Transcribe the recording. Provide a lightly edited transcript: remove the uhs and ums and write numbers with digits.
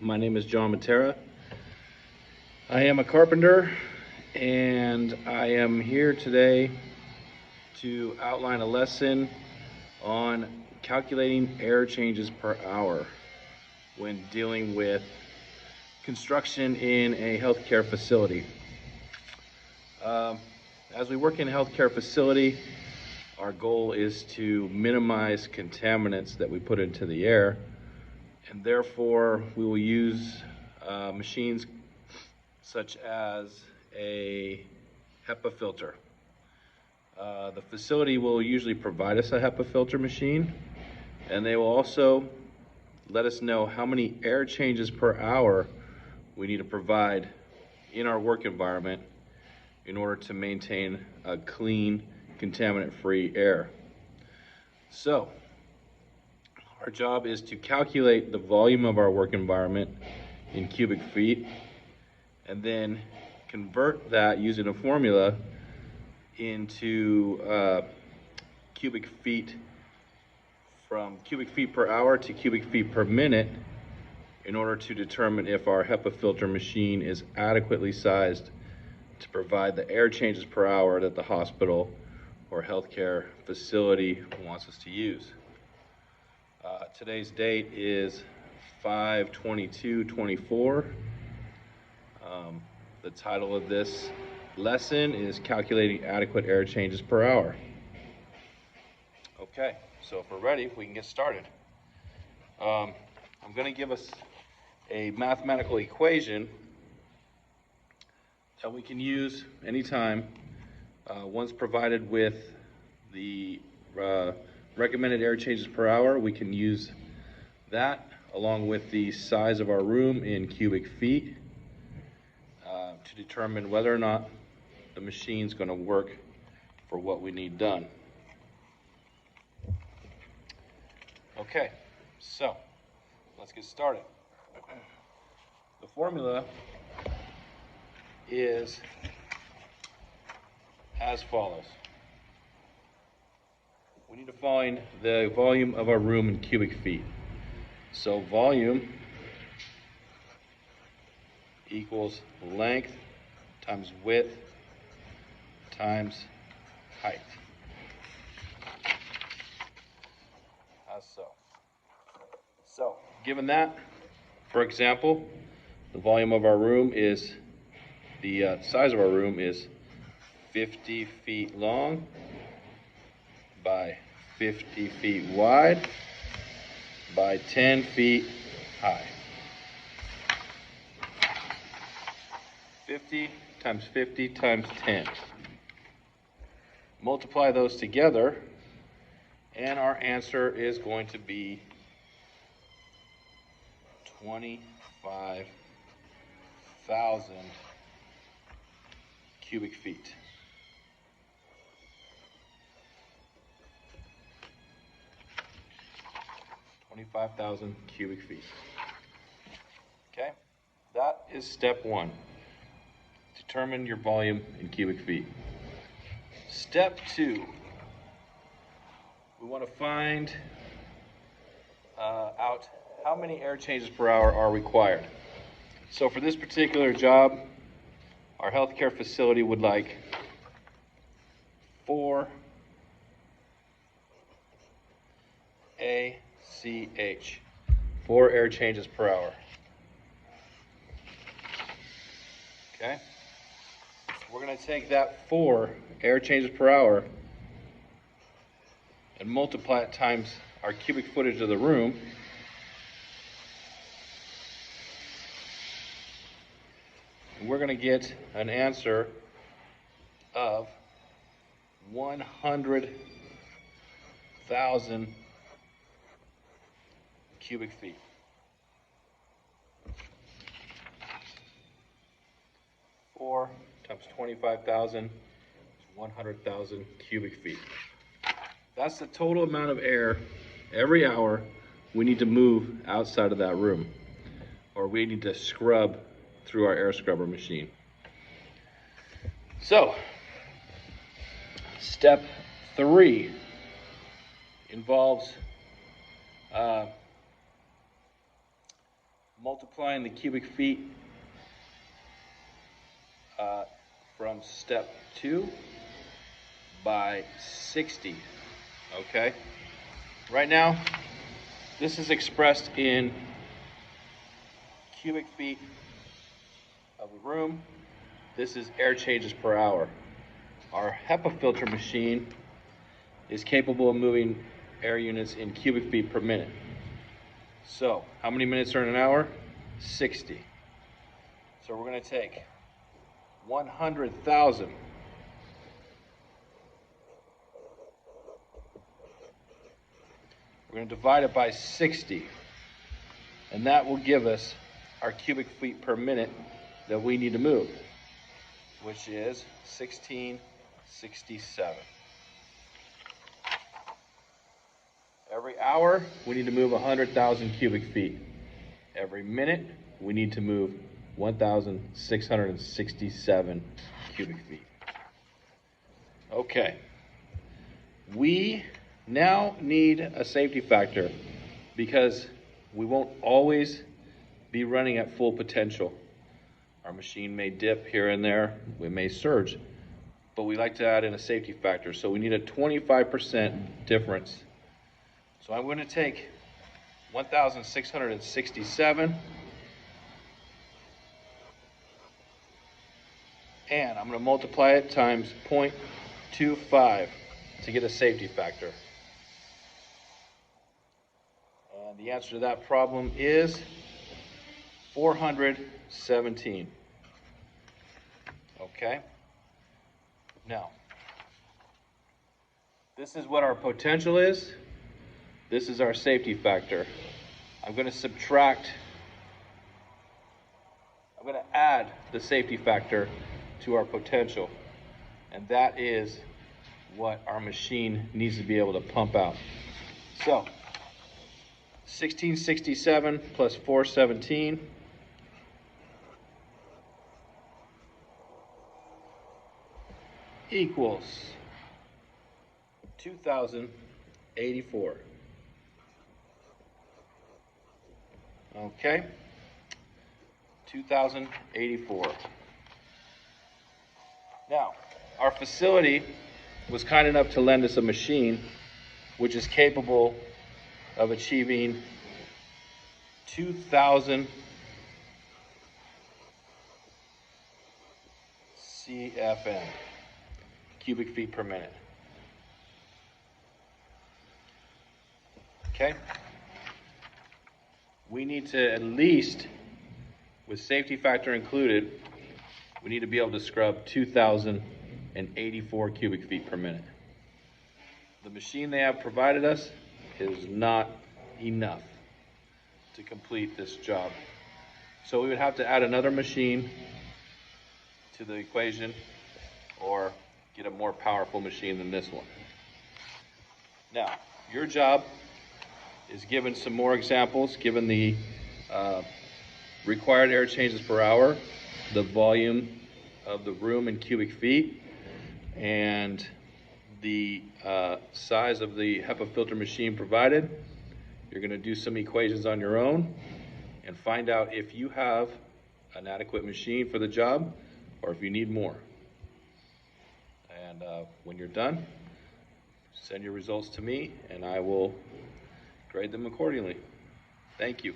My name is John Matera. I am a carpenter, and I am here today to outline a lesson on calculating air changes per hour when dealing with construction in a healthcare facility. As we work in a healthcare facility, our goal is to minimize contaminants that we put into the air, and therefore we will use machines such as a HEPA filter. The facility will usually provide us a HEPA filter machine, and they will also let us know how many air changes per hour we need to provide in our work environment in order to maintain a clean, contaminant-free air. So, our job is to calculate the volume of our work environment in cubic feet, and then convert that using a formula into cubic feet, from cubic feet per hour to cubic feet per minute, in order to determine if our HEPA filter machine is adequately sized to provide the air changes per hour that the hospital or healthcare facility wants us to use. Today's date is 5/22/24. The title of this lesson is Calculating Adequate Air Changes per Hour. Okay, so if we're ready, we can get started. I'm going to give us a mathematical equation that we can use anytime. Once provided with the recommended air changes per hour, we can use that along with the size of our room in cubic feet to determine whether or not the machine's going to work for what we need done. Okay, so let's get started. The formula is as follows. We need to find the volume of our room in cubic feet. So volume equals length times width times height. As so. So, given that, for example, the volume of our room is, the size of our room is 50 feet long by 50 feet wide by 10 feet high. 50 times 50 times 10. Multiply those together, and our answer is going to be 25,000 cubic feet. Cubic feet. Okay, that is step one. Determine your volume in cubic feet. Step two, we want to find out how many air changes per hour are required. So for this particular job, our healthcare facility would like 4 ACH, 4 air changes per hour. Okay? We're going to take that 4 air changes per hour and multiply it times our cubic footage of the room. And we're going to get an answer of 100,000 cubic feet. 4 times 25,000 is 100,000 cubic feet. That's the total amount of air every hour we need to move outside of that room, or we need to scrub through our air scrubber machine. So, step 3 involves multiplying the cubic feet from step 2 by 60, okay? Right now, this is expressed in cubic feet of a room. This is air changes per hour. Our HEPA filter machine is capable of moving air units in cubic feet per minute. So, how many minutes are in an hour? 60. So we're going to take 100,000 we're going to divide it by 60, and that will give us our cubic feet per minute that we need to move, which is 1667. Every hour, we need to move 100,000 cubic feet. Every minute, we need to move 1,667 cubic feet. Okay. We now need a safety factor because we won't always be running at full potential. Our machine may dip here and there, we may surge, but we like to add in a safety factor. So we need a 25% difference. So I'm going to take 1,667 and I'm going to multiply it times 0.25 to get a safety factor. And the answer to that problem is 417. Okay? Now, this is what our potential is. This is our safety factor. I'm going to add the safety factor to our potential. And that is what our machine needs to be able to pump out. So, 1667 plus 417 equals 2,084. Okay, 2,084. Now, our facility was kind enough to lend us a machine which is capable of achieving 2,000 CFM, cubic feet per minute. Okay? We need to at least, with safety factor included, we need to be able to scrub 2,084 cubic feet per minute. The machine they have provided us is not enough to complete this job. So we would have to add another machine to the equation or get a more powerful machine than this one. Now, your job is given some more examples, given the required air changes per hour, the volume of the room in cubic feet, and the size of the HEPA filter machine provided. You're going to do some equations on your own and find out if you have an adequate machine for the job or if you need more. And when you're done, send your results to me and I will grade them accordingly. Thank you.